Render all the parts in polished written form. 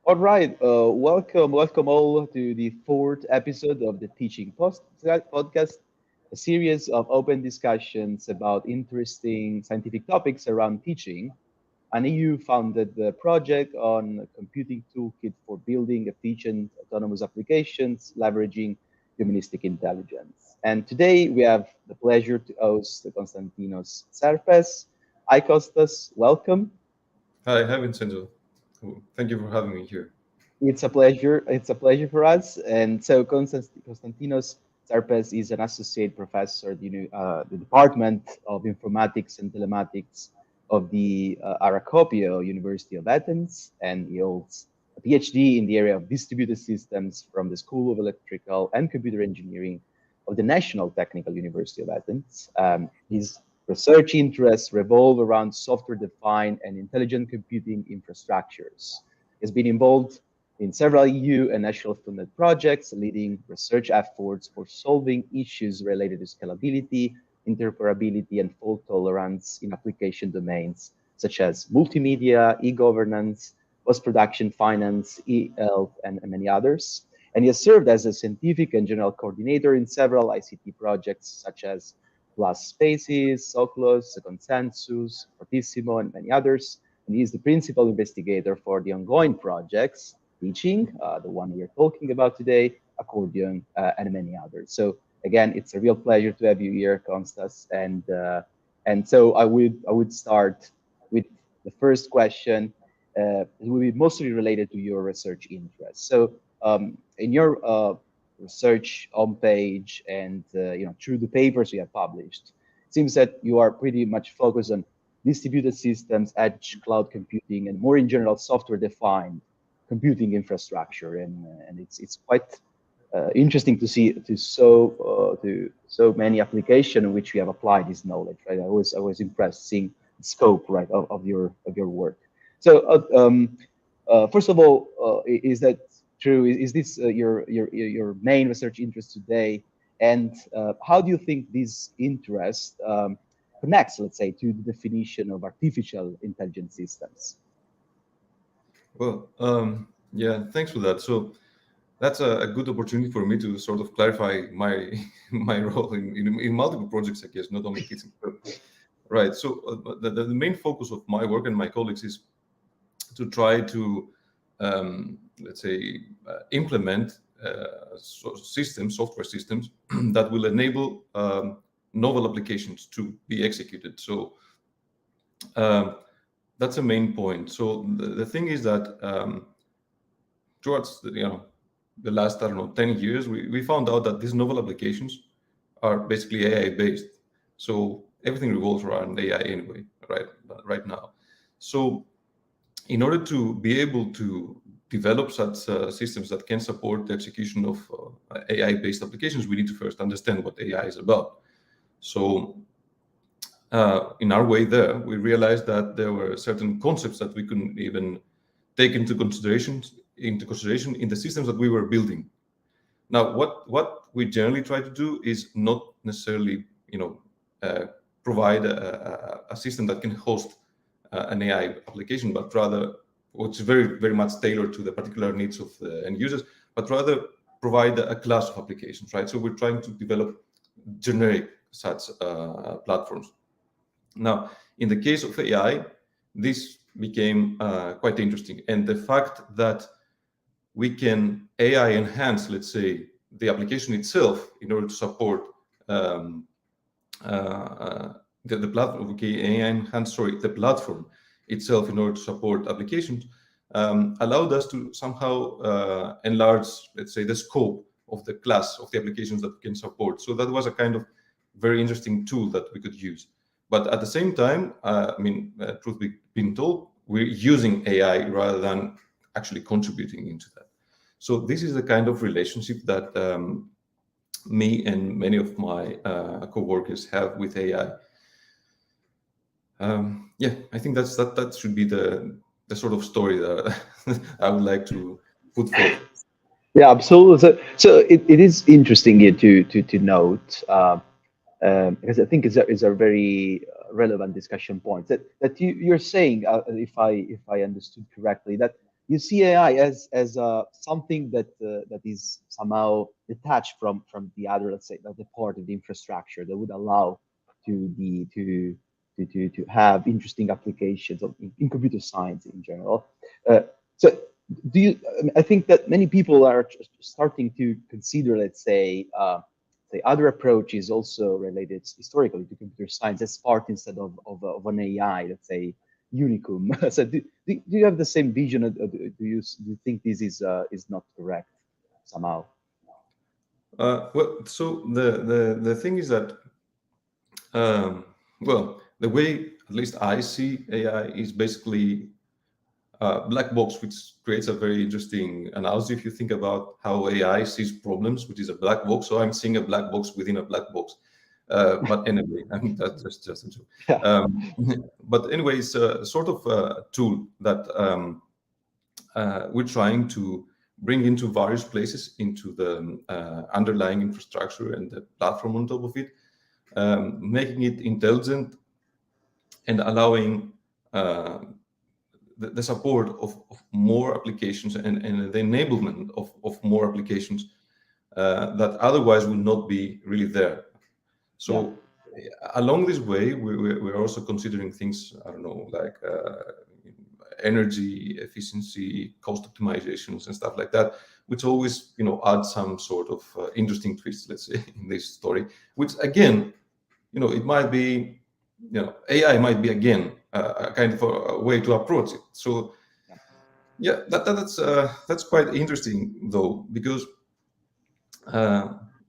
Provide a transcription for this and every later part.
All right, welcome all to the fourth episode of the Teaching Post podcast, a series of open discussions about interesting scientific topics around teaching. An EU-funded project on a computing toolkit for building efficient autonomous applications leveraging humanistic intelligence. And today we have the pleasure to host Konstantinos Tserpes. Hi, Kostas, welcome. Hi, Vincenzo. Thank you for having me here. It's a pleasure. It's a pleasure for us. And so Konstantinos Tserpes is an associate professor at the Department of Informatics and Telematics of the Aracopio University of Athens, and he holds a PhD in the area of distributed systems from the School of Electrical and Computer Engineering of the National Technical University of Athens. His research interests revolve around software-defined and intelligent computing infrastructures. He's been involved in several EU and national funded projects, leading research efforts for solving issues related to scalability, interoperability, and fault tolerance in application domains such as multimedia, e-governance, post-production finance, e-health, and many others. And he has served as a scientific and general coordinator in several ICT projects such as Plus Spaces, Soclos, Consensus, Fortissimo, and many others. And he is the principal investigator for the ongoing projects teaching, the one we are talking about today, accordion, and many others. So again, it's a real pleasure to have you here, Konstas. And so I would start with the first question. It will be mostly related to your research interests. So in your research homepage and through the papers you have published, it seems that you are pretty much focused on distributed systems, edge cloud computing, and more in general software-defined computing infrastructure, and it's quite interesting to see to so many applications in which we have applied this knowledge. Right, I was impressed seeing the scope right of your work. So first of all, is that true? Is this your main research interest today? And how do you think this interest connects, let's say, to the definition of artificial intelligence systems? Well, yeah, thanks for that. So that's a good opportunity for me to sort of clarify my my role in multiple projects, I guess, not only teaching. Right. So the main focus of my work and my colleagues is to try to, let's say, implement software systems that will enable novel applications to be executed. So that's a main point. So the thing is that towards the last, I don't know, 10 years, we found out that these novel applications are basically AI based. So everything revolves around AI anyway, right now. So in order to be able to develop such systems that can support the execution of AI-based applications, we need to first understand what AI is about. So in our way there, we realized that there were certain concepts that we couldn't even take into consideration in the systems that we were building. Now, what we generally try to do is not necessarily, provide a system that can host an AI application, but rather, which is very, very much tailored to the particular needs of the end users, but rather provide a class of applications, right? So we're trying to develop generic such platforms. Now, in the case of AI, this became quite interesting. And the fact that we can AI enhance, let's say, the application itself in order to support the platform, AI enhance, the platform itself in order to support applications, allowed us to somehow enlarge, let's say, the scope of the class of the applications that we can support. So that was a kind of very interesting tool that we could use. But at the same time, truth being told, we're using AI rather than actually contributing into that. So this is the kind of relationship that me and many of my co-workers have with AI. I think that should be the sort of story that I would like to put forth. Yeah, absolutely. So it is interesting here to note because I think it's a very relevant discussion point that you're saying, if I understood correctly, that you see AI as something that is somehow detached from the other, let's say, the part of the infrastructure that would allow to the to have interesting applications in computer science in general. Uh, so do you? I think that many people are starting to consider, let's say. The other approach is also related historically to computer science as part instead of an AI, let's say, unicum. So do you have the same vision, or do you think this is not correct somehow? Well, so the thing is that well, the way at least I see AI is basically black box, which creates a very interesting analogy if you think about how AI sees problems, which is a black box. So I'm seeing a black box within a black box. But anyway, I mean that's just a joke. Yeah, But anyway, it's a sort of a tool that we're trying to bring into various places into the underlying infrastructure and the platform on top of it, making it intelligent and allowing uh, the support of more applications and the enablement of more applications that otherwise would not be really there. yeah, So along this way, we're also considering things, I don't know, like energy efficiency, cost optimizations, and stuff like that, which always, add some sort of interesting twist, let's say, in this story. Which again, it might be, AI might be again a kind of a way to approach it. So yeah, yeah, that's quite interesting though, because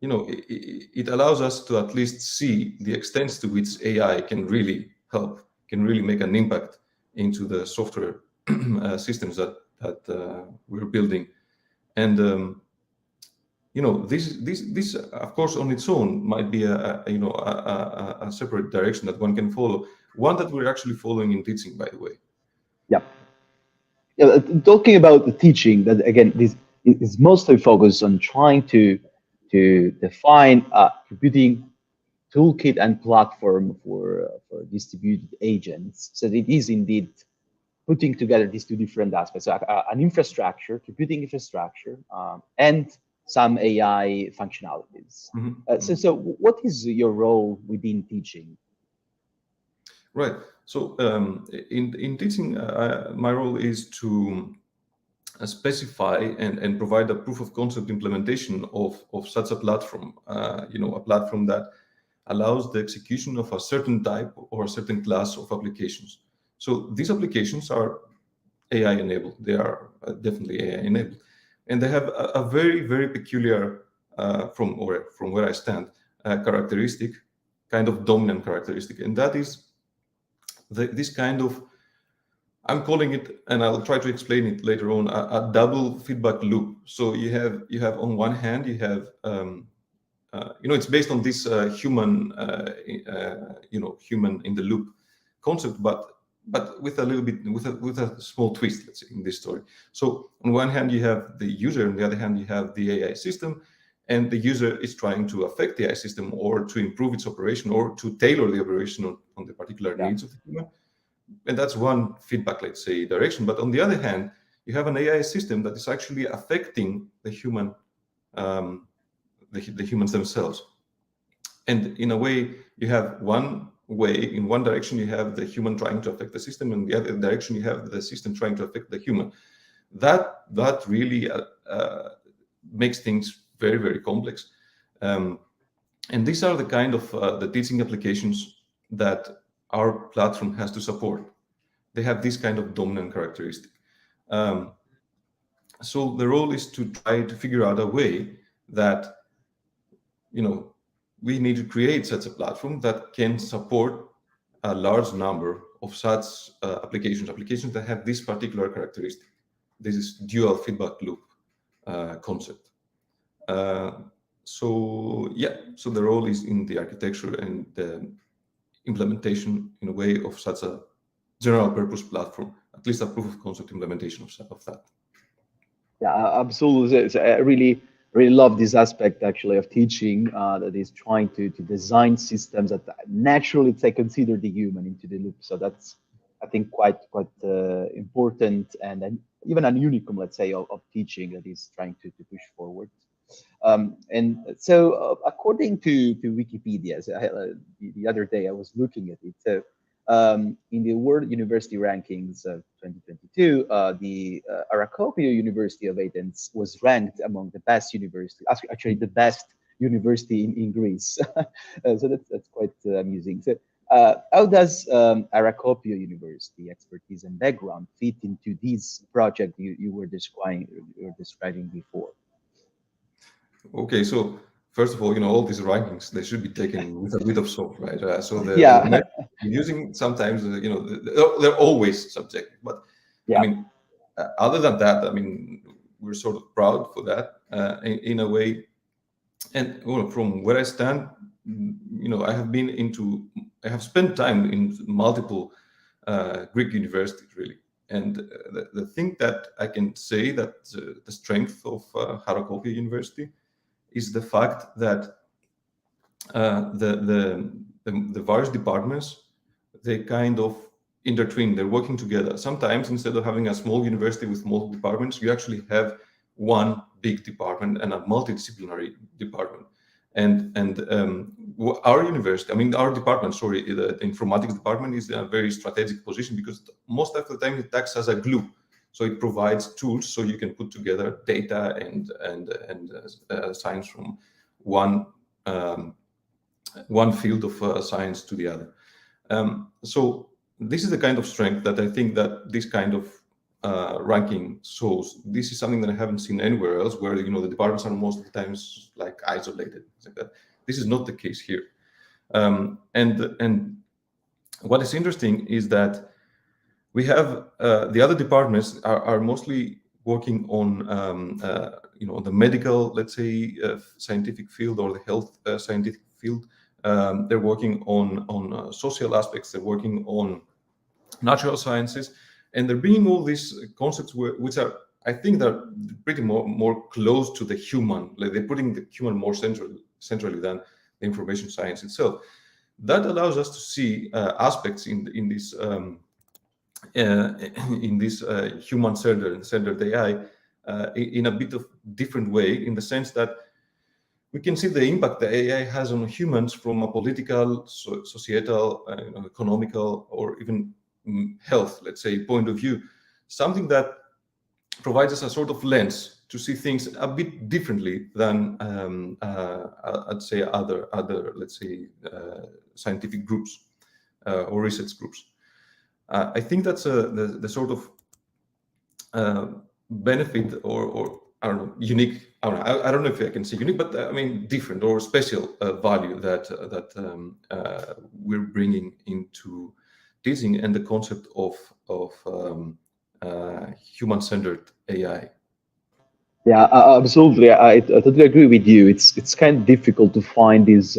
it allows us to at least see the extent to which AI can really help, can really make an impact into the software systems that we're building. And this of course on its own might be a separate direction that one can follow. One that we're actually following in teaching, by the way. yeah. Yeah, talking about the teaching, that again, this is mostly focused on trying to define a computing toolkit and platform for distributed agents. So it is indeed putting together these two different aspects: so an infrastructure, computing infrastructure, and some AI functionalities. Mhm, mhm. So what is your role within teaching? Right. So in teaching, my role is to specify and provide a proof of concept implementation of such a platform. A platform that allows the execution of a certain type or a certain class of applications. So these applications are AI enabled. They are definitely AI enabled, and they have a very very peculiar, from where I stand, characteristic, kind of dominant characteristic, and that is this kind of, I'm calling it, and I'll try to explain it later on, a double feedback loop. So you have on one hand you have it's based on this human in the loop concept, but with a little bit with a small twist, let's say, in this story. So on one hand you have the user, on the other hand you have the AI system, and the user is trying to affect the AI system or to improve its operation or to tailor the operation on the particular Yeah, needs of the human. And that's one feedback, let's say, direction. But on the other hand, you have an AI system that is actually affecting the human, um, the humans themselves. And in a way, you have one way, in one direction you have the human trying to affect the system, and the other direction you have the system trying to affect the human. That really makes things very very complex. Um, and these are the kind of the teaching applications that our platform has to support. They have this kind of dominant characteristic. Um, so the role is to try to figure out a way that, you know we need to create such a platform that can support a large number of such applications that have this particular characteristic. This is dual feedback loop concept. Uh, so yeah, so the role is in the architecture and the implementation in a way of such a general purpose platform, at least a proof of concept implementation of that. yeah, absolutely. So I really love this aspect actually of teaching, that is trying to design systems that naturally say consider the human into the loop. So that's, I think, quite important, and even an unicum, let's say, of teaching that is trying to push forward. And so, according to Wikipedia, so the other day I was looking at it. So, in the World University Rankings of 2022, the Aracopio University of Athens was ranked among the best universities, actually the best university in Greece. So that's quite amusing. So, how does Aracopio University expertise and background fit into this project you were describing before? Okay, so first of all, all these rankings they should be taken with a bit of salt, right? So the Yeah, method we're using sometimes, they're always subjective. But I yeah. mean, other than that, I mean, we're sort of proud for that in a way. And from where I stand, I have spent time in multiple Greek universities, really. And the thing that I can say that the strength of Haracopia University is the fact that the various departments, they kind of intertwine, they're working together. Sometimes instead of having a small university with multiple departments, you actually have one big department and a multidisciplinary department. And our university, I mean, our department, sorry, the informatics department is in a very strategic position because most of the time it acts as a glue. So it provides tools so you can put together data and science from one um, one field of science to the other. So this is the kind of strength that I think that this kind of ranking shows. This is something that I haven't seen anywhere else, where the departments are most of the times like isolated, things like that. This is not the case here. And what is interesting is that we have the other departments are mostly working on the medical, let's say, scientific field or the health scientific field. They're working on social aspects. They're working on natural sciences, and they're bringing all these concepts which are, I think, they're pretty more close to the human. Like they're putting the human more centrally than the information science itself. That allows us to see aspects in this human-centered AI in a bit of different way, in the sense that we can see the impact the AI has on humans from a political, societal, economical, or even health, let's say, point of view. Something that provides us a sort of lens to see things a bit differently than, I'd say, other let's say, scientific groups or research groups. I think that's the sort of benefit or I don't know, unique. I don't know if I can say unique, but I mean different or special value that we're bringing into teaching and the concept of human-centered AI. Yeah, absolutely. I totally agree with you. It's kind of difficult to find these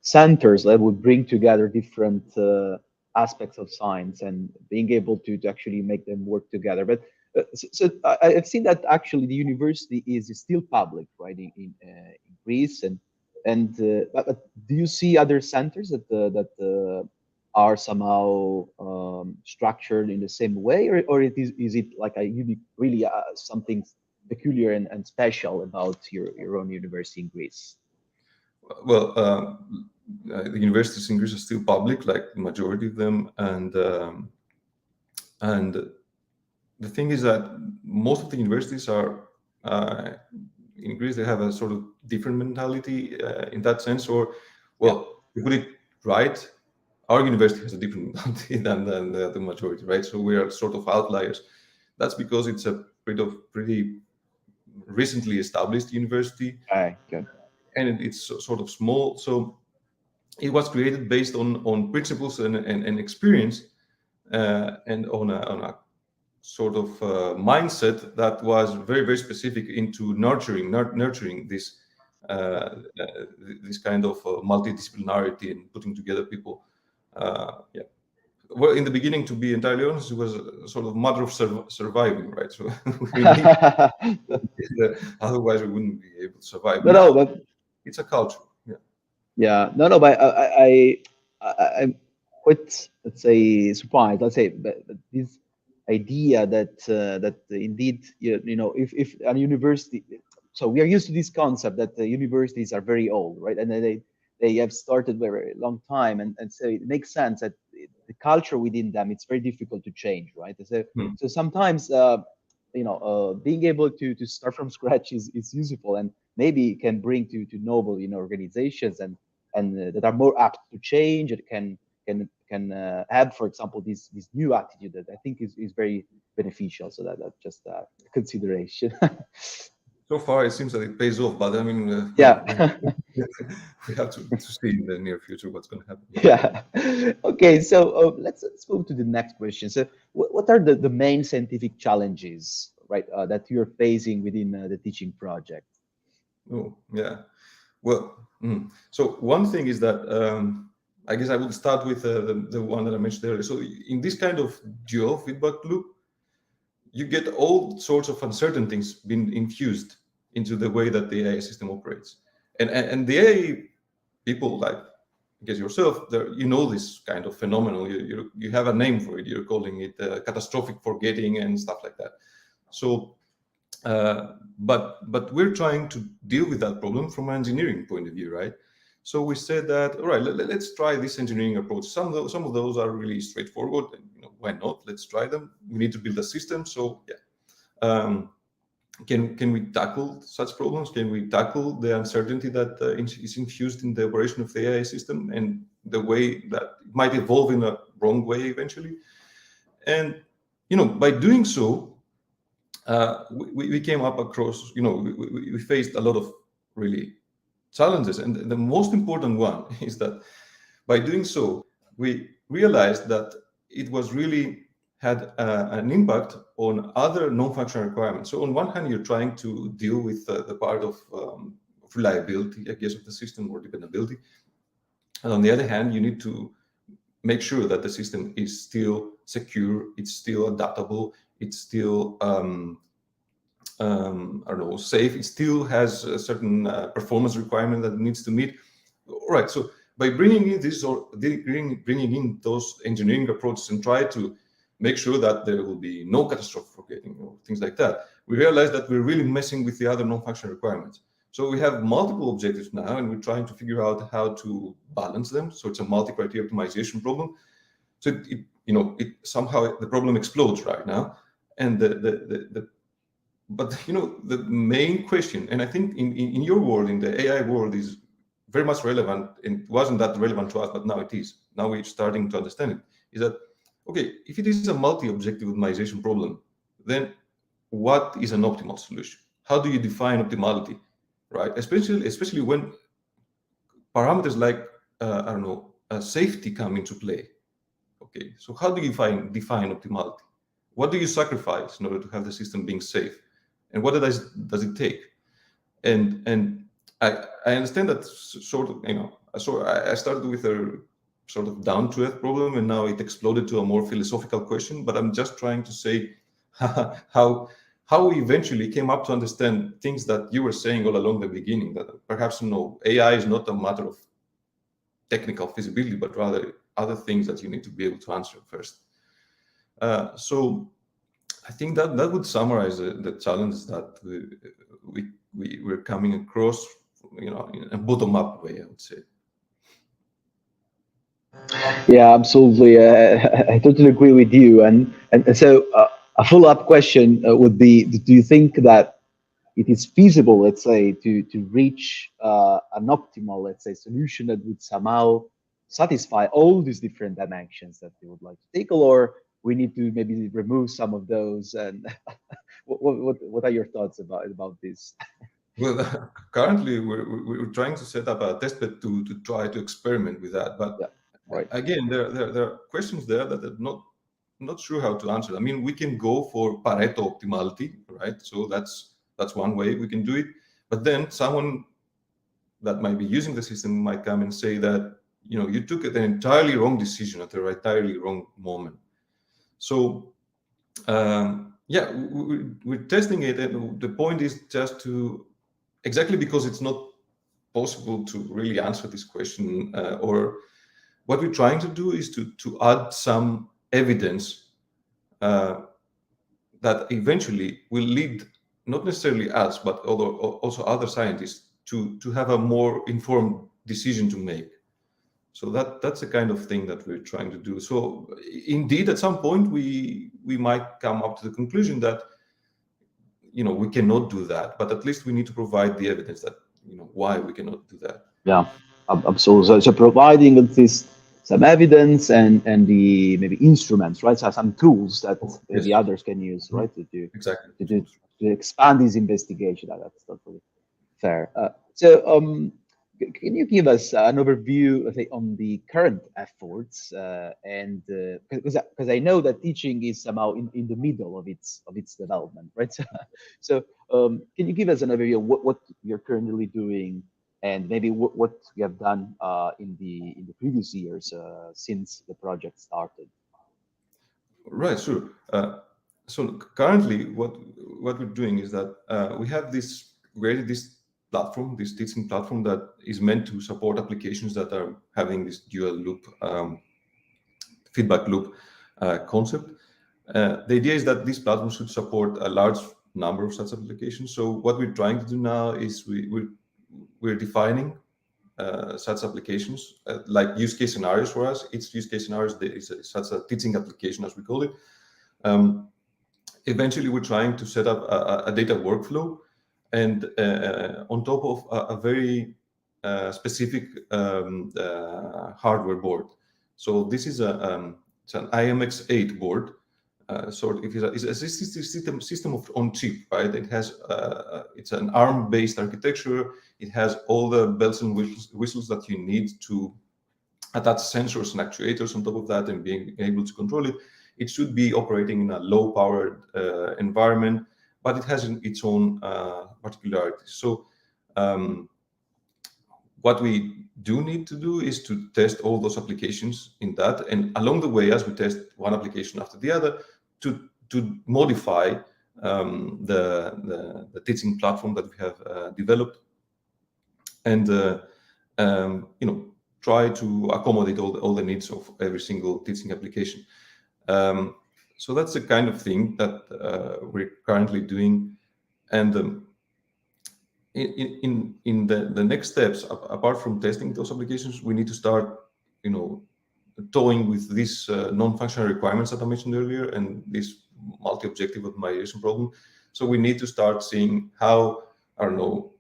centers that would bring together different aspects of science and being able to actually make them work together. But I've seen that actually the university is still public, right, in Greece, but do you see other centers that are somehow structured in the same way, or is it like a unique, really something peculiar and special about your own university in Greece? Well, the universities in Greece are still public, like the majority of them, and the thing is that most of the universities are in Greece. They have a sort of different mentality in that sense, or Yeah. well, to put it right, our university has a different mentality than the majority, right? So we are sort of outliers. That's because it's a pretty recently established university, Okay, good. and it's sort of small. So it was created based on principles and experience, and on a sort of mindset that was very specific into nurturing uh, uh, this kind of multidisciplinarity and putting together people. Yeah. Well, in the beginning, to be entirely honest, it was a sort of matter of surviving, right? So we need, otherwise we wouldn't be able to survive. No, no, Now but it's a culture. Yeah. yeah, no, but I'm quite, let's say, surprised. Let's say, but this. idea that indeed, if a university, so we are used to this concept that the universities are very old, right? And they have started very long time, and so it makes sense that the culture within them, it's very difficult to change, right? So Hmm. so sometimes being able to start from scratch is useful, and maybe can bring to noble organizations, and that are more apt to change, and can have, for example, this new attitude that I think is very beneficial. So that's just a consideration. So far, it seems that it pays off, but I mean, Yeah. we have to see in the near future what's going to happen. Yeah. Yeah. Okay, so let's move to the next question. So what are the main scientific challenges, right, that you're facing within the teaching project? Oh, yeah. Well, so one thing is that I guess I would start with the one that I mentioned earlier. So in this kind of dual feedback loop, you get all sorts of uncertainties being infused into the way that the AI system operates. And the AI people, like I guess yourself, you know this kind of phenomenon. You have a name for it. You're calling it catastrophic forgetting and stuff like that. So, but we're trying to deal with that problem from an engineering point of view, right? So we said that, all right, let's try this engineering approach. Some of those are really straightforward. And, why not? Let's try them. We need to build a system. So yeah, um, can we tackle such problems? Can we tackle the uncertainty that is infused in the operation of the AI system and the way that it might evolve in a wrong way eventually? And by doing so, we came up across, we faced a lot of really challenges, and the most important one is that by doing so, we realized that it was really had an impact on other non-functional requirements. So on one hand, you're trying to deal with the part of reliability, I guess, of the system, or dependability. And on the other hand, you need to make sure that the system is still secure, it's still adaptable, it's still I don't know, safe. It still has a certain performance requirement that it needs to meet. All right. So by bringing in this, or bringing in those engineering approaches and try to make sure that there will be no catastrophic forgetting or things like that, we realize that we're really messing with the other non-functional requirements. So we have multiple objectives now, and we're trying to figure out how to balance them. So it's a multi-criteria optimization problem. So it somehow the problem explodes right now, and but the main question, and I think in your world, in the AI world, is very much relevant, and it wasn't that relevant to us, but now it is. Now we're starting to understand it. Is that okay? If it is a multi-objective optimization problem, then what is an optimal solution? How do you define optimality, right? Especially when parameters like I don't know, safety come into play. Okay, so how do you define optimality? What do you sacrifice in order to have the system being safe? And what does it take? And I understand that sort of, so I started with a sort of down to earth problem, and now it exploded to a more philosophical question. But I'm just trying to say how we eventually came up to understand things that you were saying all along the beginning, that perhaps AI is not a matter of technical feasibility, but rather other things that you need to be able to answer first. So I think that would summarize the challenges that we're coming across, in a bottom-up way, I would say. Yeah, absolutely. I totally agree with you. And so a follow-up question would be: do you think that it is feasible, let's say, to reach an optimal, let's say, solution that would somehow satisfy all these different dimensions that we would like to tackle, or we need to maybe remove some of those? And what are your thoughts about this? Well, currently we're trying to set up a testbed to try to experiment with that. But Yeah, right. again, there are questions there that are not sure how to answer. I mean, we can go for Pareto optimality, right? So that's one way we can do it. But then someone that might be using the system might come and say that you took an entirely wrong decision at the entirely wrong moment. So yeah, we're testing it, and the point is just to, exactly because it's not possible to really answer this question, or what we're trying to do is to add some evidence that eventually will lead not necessarily us, but also other scientists to have a more informed decision to make. So that's the kind of thing that we're trying to do. So indeed, at some point, we might come up to the conclusion that we cannot do that, but at least we need to provide the evidence that why we cannot do that. Yeah, absolutely. So providing at least some evidence and the maybe instruments, right? So some tools that Yes, maybe others can use, mhm, right, exactly. to do to expand this investigation. That's totally fair. So, can you give us an overview, let's say, on the current efforts? And because I know that teaching is somehow in the middle of its development, right? So, can you give us an overview of what you're currently doing, and maybe what you have done in the previous years since the project started? Right, sure. So currently, what we're doing is that we have created this platform, this teaching platform that is meant to support applications that are having this dual loop, feedback loop concept. The idea is that this platform should support a large number of such applications. So what we're trying to do now is we're defining such applications, like use case scenarios for us. Each use case scenario is such a teaching application, as we call it. Um, Eventually, we're trying to set up a data workflow, and on top of a very specific hardware board. So this is it's an IMX8 board. So it's a system of on chip, right? It has it's an ARM-based architecture. It has all the bells and whistles that you need to attach sensors and actuators on top of that and being able to control it. It should be operating in a low-powered environment, but it has its own particularities. So what we do need to do is to test all those applications in that, and along the way, as we test one application after the other, to modify the teaching platform that we have developed, and try to accommodate all the needs of every single teaching application. So that's the kind of thing that we're currently doing, and in the next steps, apart from testing those applications, we need to start, toying with these non-functional requirements that I mentioned earlier, and this multi-objective optimization problem. So we need to start seeing how, I don't know,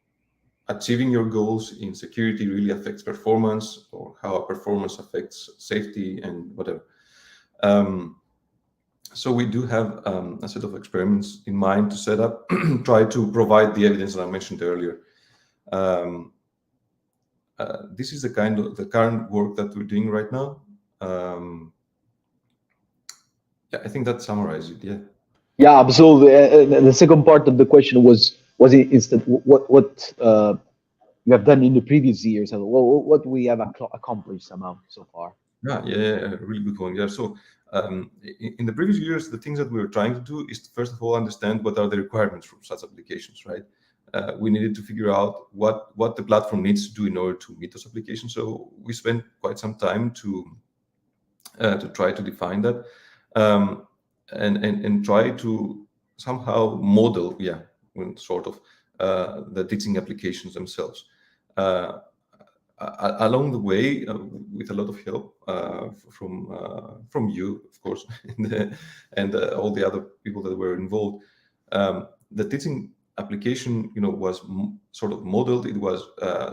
achieving your goals in security really affects performance, or how performance affects safety and whatever. So we do have a set of experiments in mind to set up, try to provide the evidence that I mentioned earlier. This is the current work that we're doing right now. Yeah, I think that summarizes it. Yeah. Yeah, absolutely. The second part of the question was instant. What you have done in the previous years, and what we have accomplished somehow so far. Yeah, really good one. Yeah, so in the previous years, the things that we were trying to do is to, first of all, understand what are the requirements from such applications, right? We needed to figure out what the platform needs to do in order to meet those applications. So we spent quite some time to try to define that, and try to somehow model, sort of, the teaching applications themselves. Along the way, with a lot of help from you, of course, and all the other people that were involved, the teaching application, was sort of modeled. It was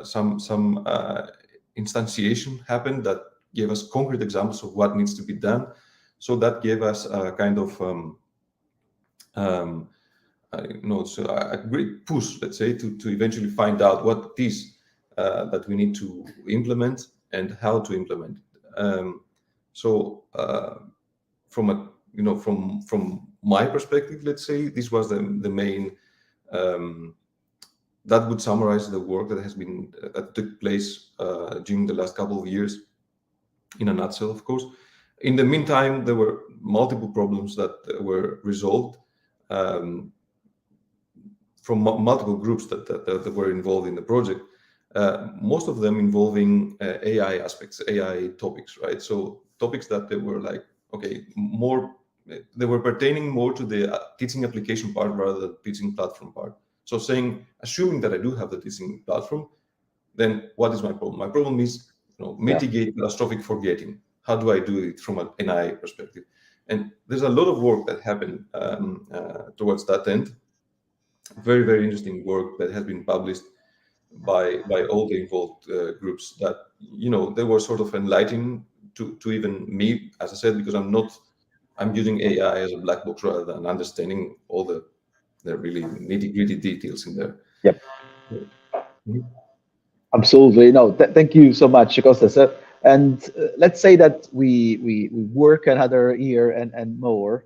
some instantiation happened that gave us concrete examples of what needs to be done. So that gave us a kind of so a great push, let's say, to eventually find out what it is that we need to implement and how to implement it. So from a from my perspective, let's say, this was the main that would summarize the work that took place during the last couple of years in a nutshell. Of course, in the meantime, there were multiple problems that were resolved from multiple groups that were involved in the project. Most of them involving AI aspects, AI topics, right? So topics that they were like, okay, more they were pertaining more to the teaching application part rather than teaching platform part. So saying, assuming that I do have the teaching platform, then what is my problem? My problem is, Yeah. mitigate catastrophic forgetting. How do I do it from an AI perspective? And there's a lot of work that happened towards that end. Very, very interesting work that has been published by all the involved groups that they were sort of enlightening to even me, as I said, because I'm using AI as a black box rather than understanding all the really nitty gritty details in there. Yep. Mhm. Absolutely. No, thank you so much, Costa. So, and let's say that we work another year and more,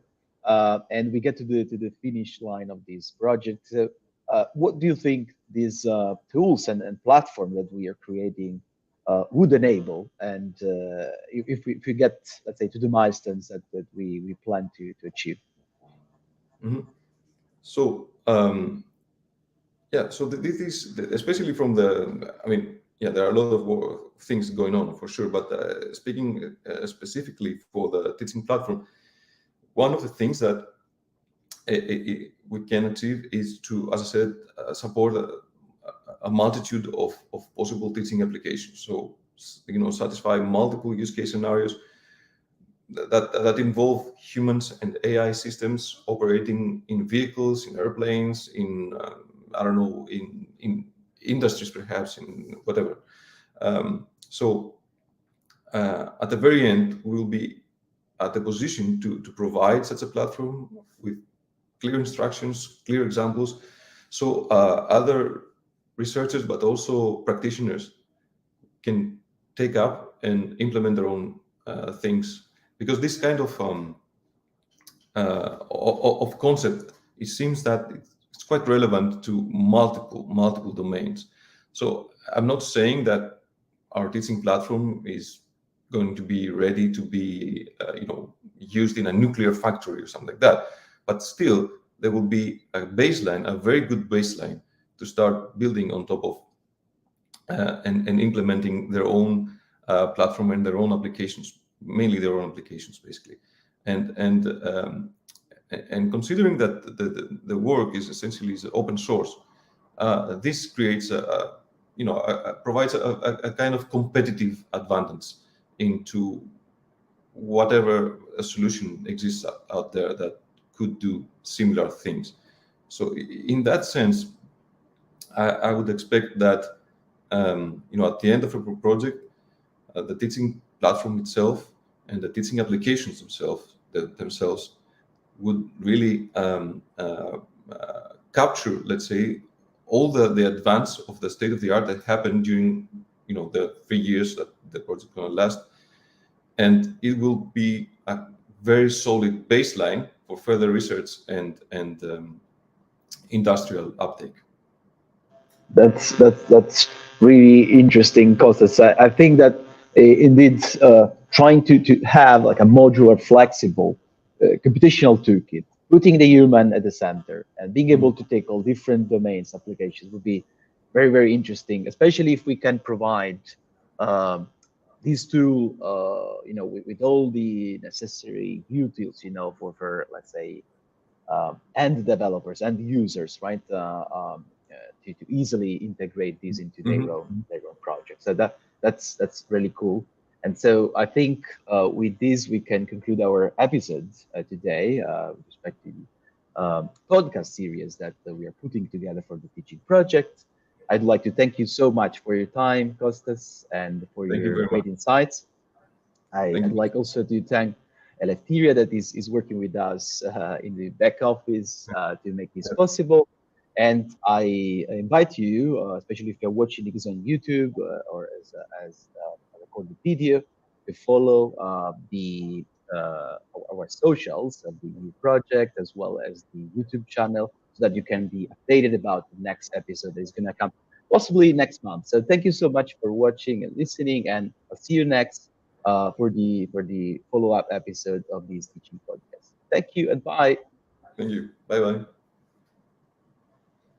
and we get to the finish line of this project. So, what do you think these tools and platform that we are creating would enable? And if we get, let's say, to the milestones that we plan to achieve? Mhm. So yeah, so this is especially from the. I mean, yeah, there are a lot of things going on for sure. But speaking specifically for the teaching platform, one of the things that we can achieve is to, as I said, support a multitude of possible teaching applications. So satisfy multiple use case scenarios that involve humans and AI systems operating in vehicles, in airplanes, in I don't know, in industries, perhaps in whatever. So at the very end, we'll be at the position to provide such a platform with clear instructions, clear examples, so other researchers, but also practitioners, can take up and implement their own things. Because this kind of concept, it seems that it's quite relevant to multiple domains. So I'm not saying that our teaching platform is going to be ready to be used in a nuclear factory or something like that, but still there will be a baseline, a very good baseline to start building on top of, and implementing their own platform and their own applications, mainly their own applications, basically. And considering that the work is essentially is open source, this creates provides a kind of competitive advantage into whatever a solution exists out there that could do similar things. So in that sense, I would expect that at the end of a project, the teaching platform itself and the teaching applications themselves would really capture, let's say, all the advance of the state of the art that happened during the 3 years that the project going to last, and it will be a very solid baseline for further research and industrial uptake. That's really interesting, Costas. I think that indeed trying to have like a modular, flexible computational toolkit, putting the human at the center, and being able to tackle different domains applications would be very interesting, especially if we can provide um, these tool, with all the necessary utils, for let's say and developers and users, right? To easily integrate these into their own projects. So that's really cool. And so I think with this we can conclude our episode today with respect to the podcast series that we are putting together for the teaching project. I'd like to thank you so much for your time, Costas, and for Thank you your very much. great insights. Thank I'd you. like also to thank Eleftheria that is working with us in the back office to make this possible. And I invite you, especially if you're watching this on YouTube or as a recorded video, to follow our socials of the new project as well as the YouTube channel so that you can be updated about the next episode that is going to come possibly next month. So thank you so much for watching and listening, and I'll see you next for the follow-up episode of these teaching podcasts. Thank you and bye. Thank you. Bye bye.